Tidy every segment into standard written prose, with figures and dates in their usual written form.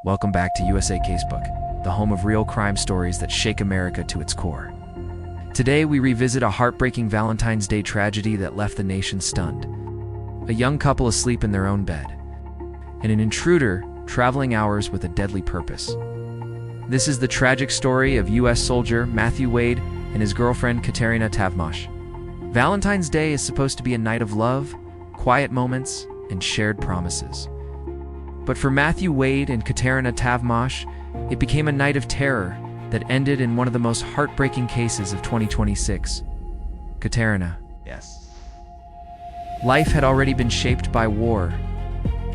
Welcome back to USA Casebook, the home of real crime stories that shake America to its core. Today, we revisit a heartbreaking Valentine's Day tragedy that left the nation stunned. A young couple asleep in their own bed, and an intruder traveling hours with a deadly purpose. This is the tragic story of U.S. soldier Matthew Wade and his girlfriend Kateryna Tovmash. Valentine's Day is supposed to be a night of love, quiet moments, and shared promises. But for Matthew Wade and Kateryna Tovmash, it became a night of terror that ended in one of the most heartbreaking cases of 2026. Kateryna. Yes. Life had already been shaped by war.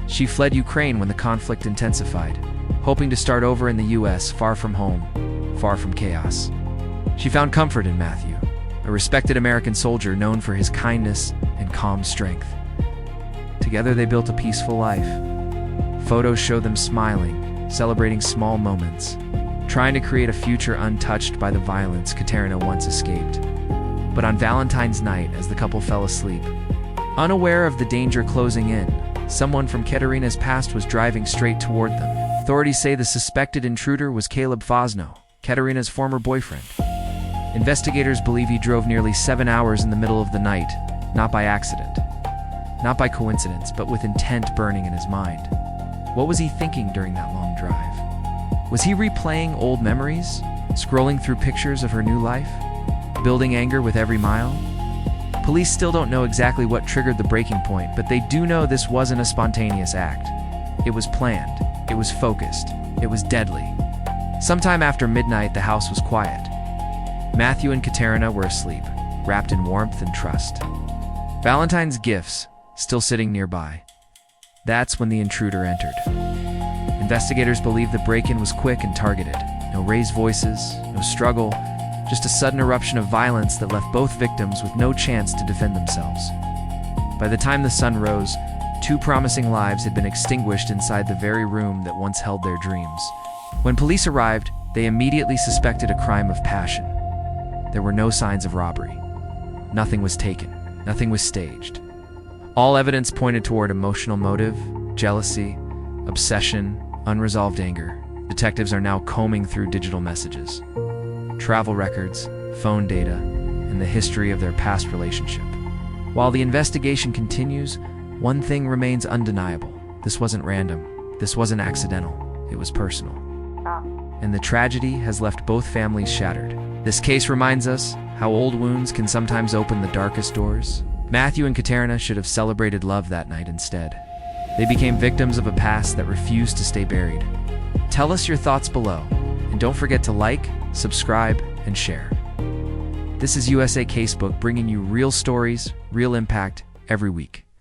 She fled Ukraine when the conflict intensified, hoping to start over in the U.S., far from home, far from chaos. She found comfort in Matthew, a respected American soldier known for his kindness and calm strength. Together they built a peaceful life. Photos show them smiling, celebrating small moments, trying to create a future untouched by the violence Kateryna once escaped. But on Valentine's night, as the couple fell asleep, unaware of the danger closing in, someone from Kateryna's past was driving straight toward them. Authorities say the suspected intruder was Caleb Fosno, Kateryna's former boyfriend. Investigators believe he drove nearly 7 hours in the middle of the night, not by accident, not by coincidence, but with intent burning in his mind. What was he thinking during that long drive? Was he replaying old memories, scrolling through pictures of her new life, building anger with every mile? Police still don't know exactly what triggered the breaking point, but they do know this wasn't a spontaneous act. It was planned, it was focused, it was deadly. Sometime after midnight, the house was quiet. Matthew and Kateryna were asleep, wrapped in warmth and trust. Valentine's gifts still sitting nearby. That's when the intruder entered. Investigators believe the break-in was quick and targeted. No raised voices, no struggle, just a sudden eruption of violence that left both victims with no chance to defend themselves. By the time the sun rose, 2 promising lives had been extinguished inside the very room that once held their dreams. When police arrived, they immediately suspected a crime of passion. There were no signs of robbery. Nothing was taken. Nothing was staged. All evidence pointed toward emotional motive, jealousy, obsession, unresolved anger. Detectives are now combing through digital messages, travel records, phone data, and the history of their past relationship. While the investigation continues, one thing remains undeniable. This wasn't random. This wasn't accidental. It was personal. And the tragedy has left both families shattered. This case reminds us how old wounds can sometimes open the darkest doors. Matthew and Kateryna should have celebrated love that night instead. They became victims of a past that refused to stay buried. Tell us your thoughts below, and don't forget to like, subscribe, and share. This is USA Casebook, bringing you real stories, real impact every week.